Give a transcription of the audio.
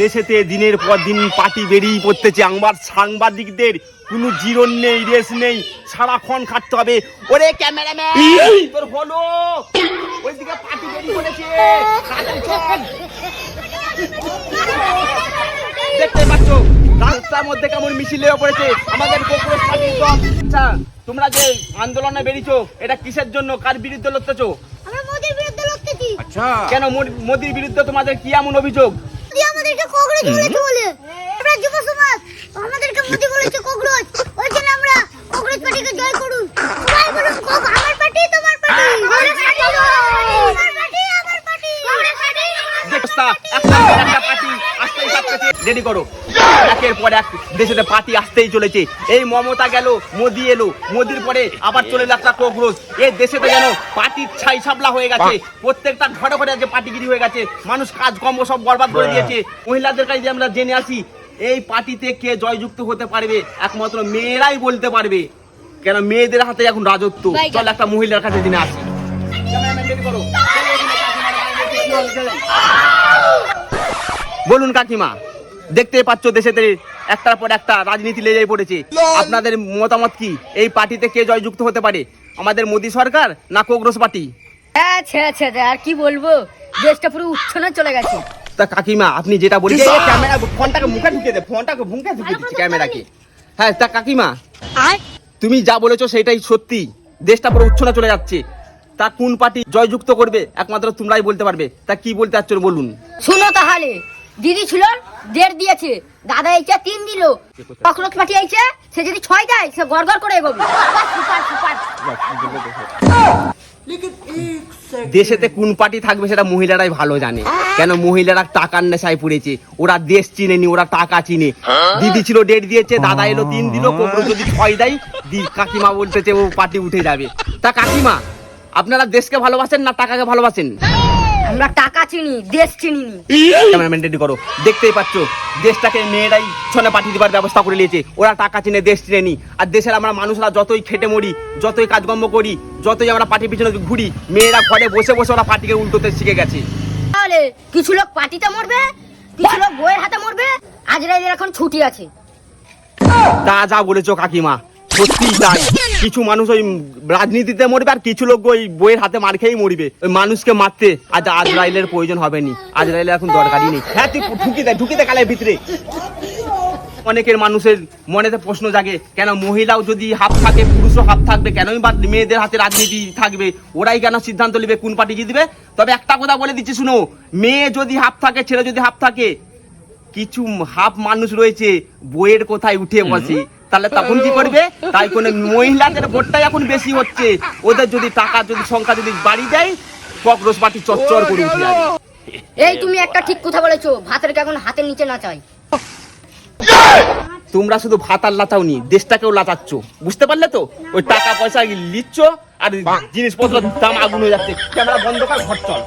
দেশেতে দিনের পর দিন পার্টি বেরিয়ে পড়তেছে, আমার সাংবাদিকদের কোনো জিরন নেই, রেস নেই, সারাক্ষণ খাটতে হবে। ওরে ক্যামেরাম্যান তোর হলো, ওইদিকে পার্টি বেরিয়ে পড়েছে, দেখতে পাচ্ছ রাস্তার মধ্যে কেমন মিছিল হয়ে পড়েছে আমাদের কংগ্রেস পার্টির দল। আচ্ছা তোমরা যে আন্দোলনে বেরিয়েছো এটা কিসের জন্য, কার বিরুদ্ধে লড়তেছো? আমরা মোদির বিরুদ্ধে লড়তেছি। আচ্ছা কেন মোদির বিরুদ্ধে তোমাদের কি এমন অভিযোগ? মোদি আমাদেরকে কংগ্রেস বলেছে বলে, আমরা যুব সমাজ আমাদেরকে মোদি বলেছে কংগ্রেস, ওই জন্য আমরা কংগ্রেস পার্টিকে জয় করুন। সবাই বলুন আমার পার্টি তোমার পার্টি, কংগ্রেস পার্টি তোমার পার্টি আমার পার্টি, কংগ্রেস পার্টি দেখস্তা একটা পার্টি আসতেই থাকতেছে, রেডি করো। একের পর এক দেশেতে পার্টি আসতেই চলেছে। এই মমতা গেল, মোদি এলো, মোদির পরে আবার চলে এলো একটা কংগ্রেস। এই দেশেতে যেন পার্টির ছাই সাবলা হয়ে গেছে, প্রত্যেকটা ঘরে ঘরে আজকে পার্টিগিরি হয়ে গেছে, মানুষ কাজকর্ম সব বরবাদ করে দিয়েছে। মহিলাদের কাছে আমরা জেনে আসি এই পার্টিতে কে জয়যুক্ত হতে পারবে, একমাত্র মেয়েরাই বলতে পারবে, কেন মেয়েদের হাতে এখন রাজত্ব। চল একটা মহিলার কাছে জেনে আসি। বলুন কাকিমা, দেখতে পাচ্ছ দেশেতে একটার পর একটা রাজনীতি লেগে পড়েছে, আপনাদের মতামত কি? এই পার্টিতে কে জয়যুক্ত হতে পারে, আমাদের মোদী সরকার না কংগ্রেস পার্টি? আর কি বলবো, দেশটা পুরো উচ্ছনে চলে গেছে। তা কাকিমা আপনি যেটা বলছেন, ক্যামেরা ফোনটাকে মুখে ঢুকিয়ে দে, ফোনটাকে মুখে ঢুকিয়ে দিচ্ছি ক্যামেরাকে। হ্যাঁ তা কাকিমা তুমি যা বলেছো সেটাই সত্যি, দেশটা পুরো উচ্ছনে চলে যাচ্ছে। তা কোন পার্টি জয়যুক্ত করবে একমাত্র তোমরাই বলতে পারবে। তা কি বলতে চাচ্ছ বলুন। শুনো তাহলে, দিদি ছিল 1.5 দিয়েছে, দাদা এইটা 3 দিল, কংগ্রেস পার্টি আইছে সে যদি 6 দেয় সে গড়গড় করে এগোবে। Super super. দেশেতে কোন পার্টি থাকবে সেটা মহিলারাই ভালো জানে, কেন মহিলারা টাকার নেশায় পড়েছে, ওরা দেশ চিনেনি, ওরা টাকা চিনে। দিদি ছিল 1.5 দিয়েছে, দাদা এলো 3 দিল, কংগ্রেস যদি 6 দেয় কাকিমা বলতেছে ও পার্টি উঠে যাবে। তা কাকিমা আপনারা দেশকে ভালোবাসেন না টাকাকে ভালোবাসেন? আমরা টাকা চিনি, দেশ চিনি। ক্যামেরাম্যান রেডি করো, দেখতেই পাচ্ছ দেশটাকে মেয়েরাই ছনে পাঠিয়ে দেবার ব্যবস্থা করে নিয়েছে, ওরা টাকা চিনে দেশ চিনে নি। আর দেশের আমরা মানুষরা যতই খেটে মরি, যতই কাজকর্ম করি, যতই আমরা পার্টির পিছনে ঘুরি, মেয়েরা ঘরে বসে বসে ওরা পার্টিকে উল্টোতে শিখে গেছে। তাহলে কিছু লোক পার্টিতে মরবে, কিছু লোক বইয়ের হাতে মরবে, আজরাইলের এখন ছুটি আছে। তা যা বলেছো কাকিমা সত্যি তাই, কিছু মানুষ ওই রাজনীতিতে মরবে আর কিছু লোক ওই বইয়ের হাতে মার খেয়েই মরবে। ওই মানুষকে মারতে আজ আজরাইলের প্রয়োজন হবে নি, আজরাইলের এখন দরকারই নেই। হ্যাঁ তুই ঢুকি দে কালের ভিতরে। অনেকের মানুষের মনেতে প্রশ্ন জাগে, কেন মহিলাও যদি হাফ থাকে পুরুষও হাফ থাকবে, কেনই বা মেয়েদের হাতে রাজনীতি থাকবে, ওরাই কেন সিদ্ধান্ত নেবে কোন পার্টি জিতবে? তবে একটা কথা বলে দিচ্ছি শুনো, মেয়ে যদি হাফ থাকে ছেলে যদি হাফ থাকে, কিছু হাফ মানুষ রয়েছে বইয়ের কোথায় উঠে বসে, তাহলে তখন কি করবে? তাই কোন মহিলাদের ভোটটাই এখন বেশি হচ্ছে, ওদের যদি টাকা যদি সংখ্যা যদি বাড়ি দেয় কংগ্রেস পার্টি চচ্চর করে উঠে যাবে। এই তুমি একটা ঠিক কথা বলেছো, ভাতের এখন হাতের নিচে না চাই। তোমরা শুধু ভাত আর লাচাওনি, দেশটাকেও লাচাচ্ছ, বুঝতে পারলে তো? ওই টাকা পয়সা লিচ্ছ আর জিনিসপত্র দাম আগুন হয়ে যাচ্ছে। ক্যামেরা বন্ধ কর, ঘর চল।